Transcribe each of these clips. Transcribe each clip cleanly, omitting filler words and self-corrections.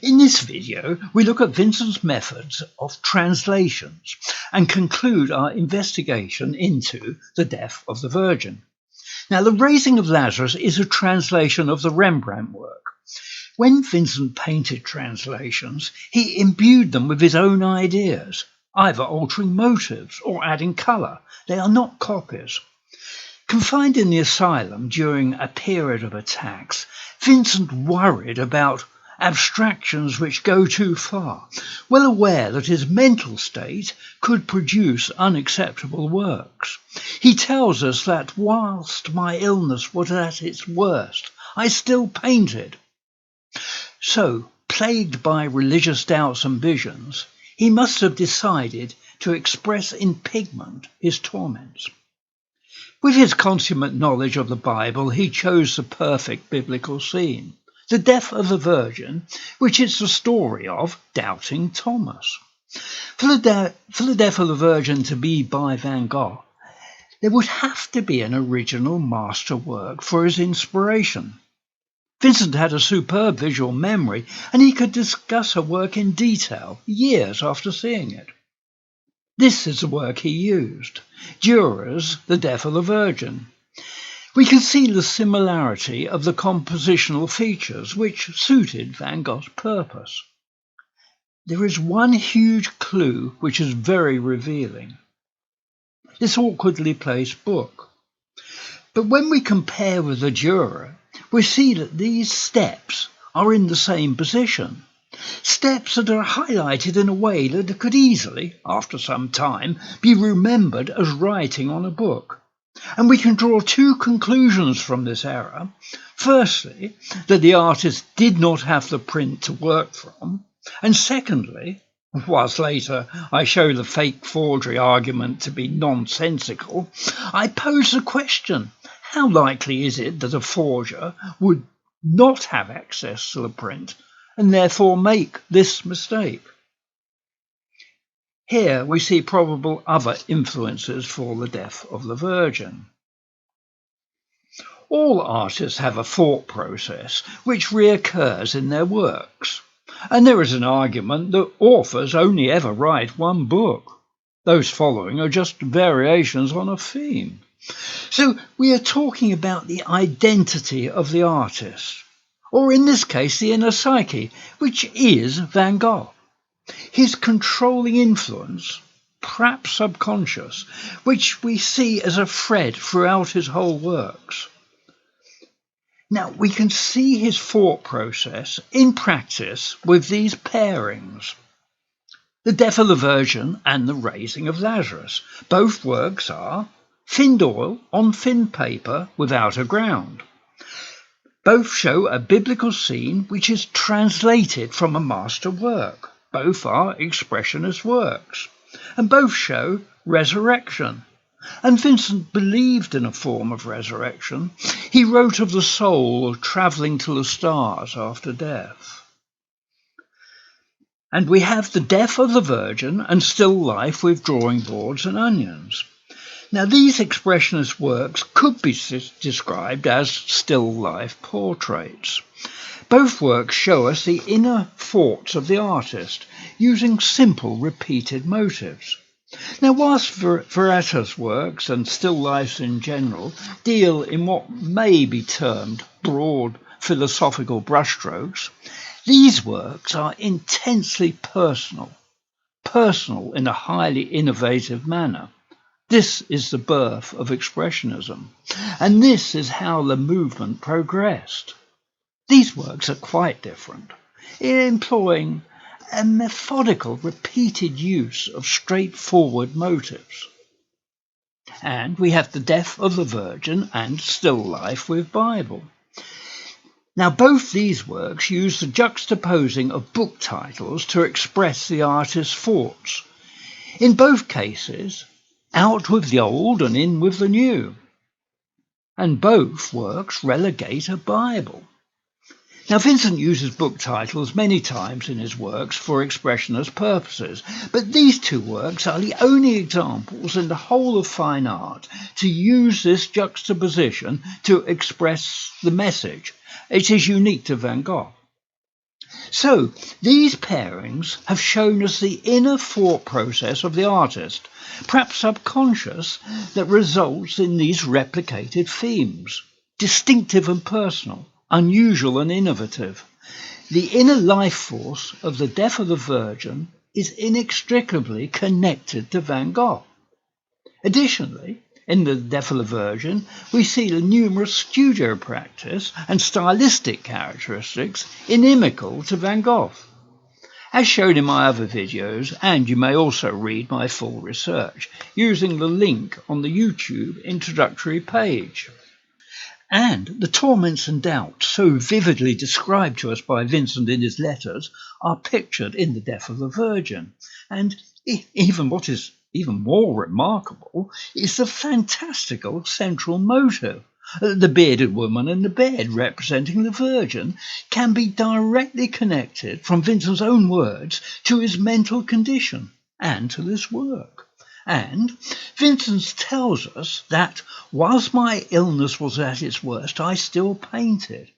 In this video, we look at Vincent's methods of translations and conclude our investigation into the death of the Virgin. Now, the Raising of Lazarus is a translation of the Rembrandt work. When Vincent painted translations, he imbued them with his own ideas, either altering motives or adding colour. They are not copies. Confined in the asylum during a period of attacks, Vincent worried about abstractions which go too far, well aware that his mental state could produce unacceptable works. He tells us that whilst my illness was at its worst, I still painted. So, plagued by religious doubts and visions, he must have decided to express in pigment his torments. With his consummate knowledge of the Bible, he chose the perfect biblical scene, the death of the Virgin, which is the story of doubting Thomas. For the death of the Virgin to be by Van Gogh, there would have to be an original master work for his inspiration. Vincent had a superb visual memory, and he could discuss a work in detail years after seeing it. This is the work he used, Dürer's The Death of the Virgin. We can see the similarity of the compositional features which suited Van Gogh's purpose. There is one huge clue which is very revealing. This awkwardly placed book. But when we compare with the Dürer, we see that these steps are in the same position. Steps that are highlighted in a way that could easily, after some time, be remembered as writing on a book. And we can draw two conclusions from this error. Firstly, that the artist did not have the print to work from. And secondly, whilst later I show the fake forgery argument to be nonsensical, I pose the question, how likely is it that a forger would not have access to the print and therefore make this mistake? Here we see probable other influences for the death of the Virgin. All artists have a thought process which reoccurs in their works, and there is an argument that authors only ever write one book. Those following are just variations on a theme. So we are talking about the identity of the artist, or in this case the inner psyche, which is Van Gogh. His controlling influence, perhaps subconscious, which we see as a thread throughout his whole works. Now, we can see his thought process in practice with these pairings. The Death of the Virgin and the Raising of Lazarus. Both works are thinned oil on thin paper without a ground. Both show a biblical scene which is translated from a master work. Both are expressionist works, and both show resurrection. And Vincent believed in a form of resurrection. He wrote of the soul travelling to the stars after death. And we have the death of the Virgin and still life with drawing boards and onions. Now, these expressionist works could be described as still life portraits. Both works show us the inner thoughts of the artist, using simple, repeated motives. Now, whilst Verretta's works and still lifes in general deal in what may be termed broad philosophical brushstrokes, these works are intensely personal in a highly innovative manner. This is the birth of Expressionism, and this is how the movement progressed. These works are quite different, employing a methodical, repeated use of straightforward motives. And we have the Death of the Virgin and Still Life with Bible. Now, both these works use the juxtaposing of book titles to express the artist's thoughts. In both cases, out with the old and in with the new. And both works relegate a Bible. Now, Vincent uses book titles many times in his works for expressionist purposes, but these two works are the only examples in the whole of fine art to use this juxtaposition to express the message. It is unique to Van Gogh. So these pairings have shown us the inner thought process of the artist, perhaps subconscious, that results in these replicated themes, distinctive and personal, unusual and innovative. The inner life force of the Death of the Virgin is inextricably connected to Van Gogh. Additionally, in the Death of the Virgin, we see the numerous studio practice and stylistic characteristics inimical to Van Gogh. As shown in my other videos, and you may also read my full research using the link on the YouTube introductory page. And the torments and doubts so vividly described to us by Vincent in his letters are pictured in the Death of the Virgin. And even what is even more remarkable is the fantastical central motive. The bearded woman in the bed representing the Virgin can be directly connected, from Vincent's own words, to his mental condition and to this work. And Vincent tells us that whilst my illness was at its worst, I still painted.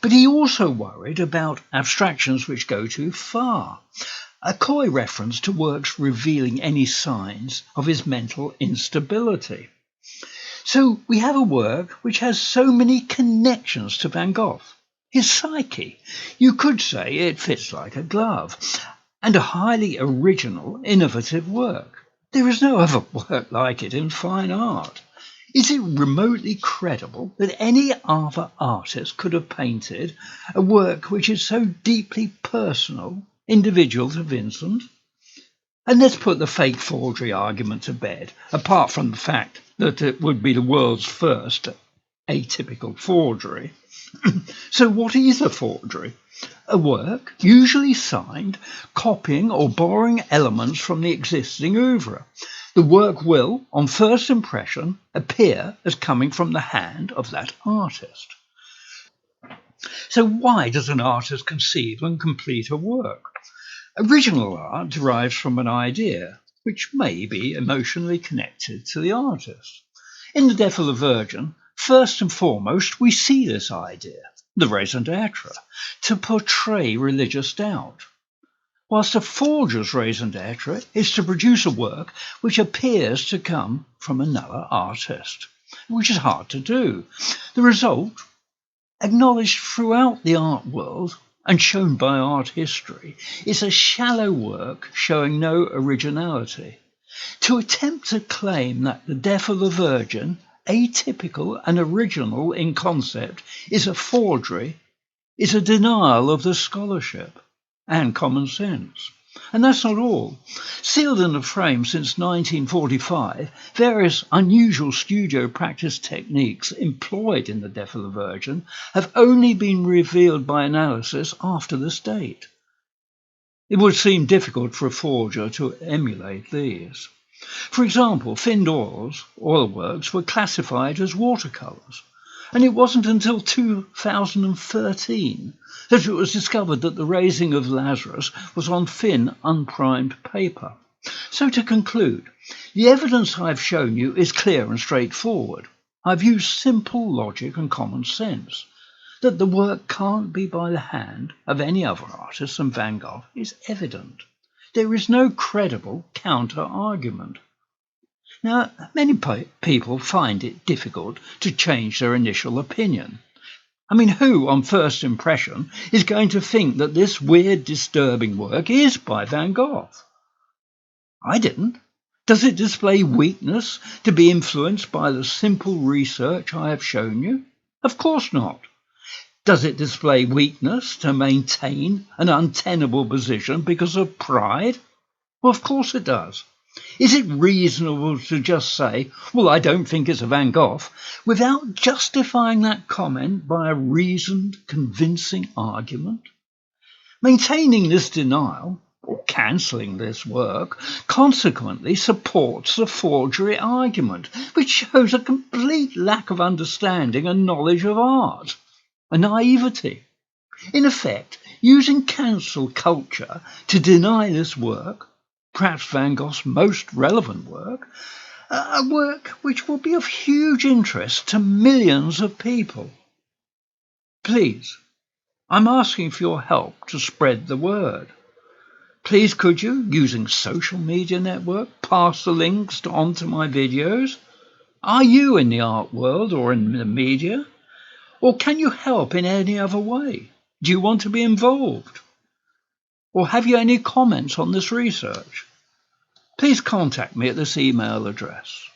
But he also worried about abstractions which go too far, a coy reference to works revealing any signs of his mental instability. So we have a work which has so many connections to Van Gogh, his psyche. You could say it fits like a glove, and a highly original, innovative work. There is no other work like it in fine art. Is it remotely credible that any other artist could have painted a work which is so deeply personal, individual to Vincent? And let's put the fake forgery argument to bed, apart from the fact that it would be the world's first atypical forgery. So what is a forgery? A work, usually signed, copying or borrowing elements from the existing oeuvre. The work will, on first impression, appear as coming from the hand of that artist. So why does an artist conceive and complete a work? Original art derives from an idea, which may be emotionally connected to the artist. In the Death of the Virgin, first and foremost, we see this idea, the raison d'etre, to portray religious doubt, whilst a forger's raison d'etre is to produce a work which appears to come from another artist, which is hard to do. The result, acknowledged throughout the art world and shown by art history, is a shallow work showing no originality. To attempt to claim that the Death of the Virgin, atypical and original in concept, is a forgery, is a denial of the scholarship and common sense. And that's not all. Sealed in a frame since 1945, various unusual studio practice techniques employed in the Death of the Virgin have only been revealed by analysis after this date. It would seem difficult for a forger to emulate these. For example, thinned oil works were classified as watercolours, and it wasn't until 2013 that it was discovered that the Raising of Lazarus was on thin, unprimed paper. So to conclude, the evidence I've shown you is clear and straightforward. I've used simple logic and common sense. That the work can't be by the hand of any other artist than Van Gogh is evident. There is no credible counter-argument. Now, many people find it difficult to change their initial opinion. I mean, who, on first impression, is going to think that this weird, disturbing work is by Van Gogh? I didn't. Does it display weakness to be influenced by the simple research I have shown you? Of course not. Does it display weakness to maintain an untenable position because of pride? Well, of course it does. Is it reasonable to just say, well, I don't think it's a Van Gogh, without justifying that comment by a reasoned, convincing argument? Maintaining this denial, or cancelling this work, consequently supports the forgery argument, which shows a complete lack of understanding and knowledge of art, a naivety. In effect, using cancel culture to deny this work, perhaps Van Gogh's most relevant work, a work which will be of huge interest to millions of people. Please, I'm asking for your help to spread the word. Please could you, using social media network, pass the links onto my videos? Are you in the art world or in the media? Or can you help in any other way? Do you want to be involved? Or have you any comments on this research? Please contact me at this email address.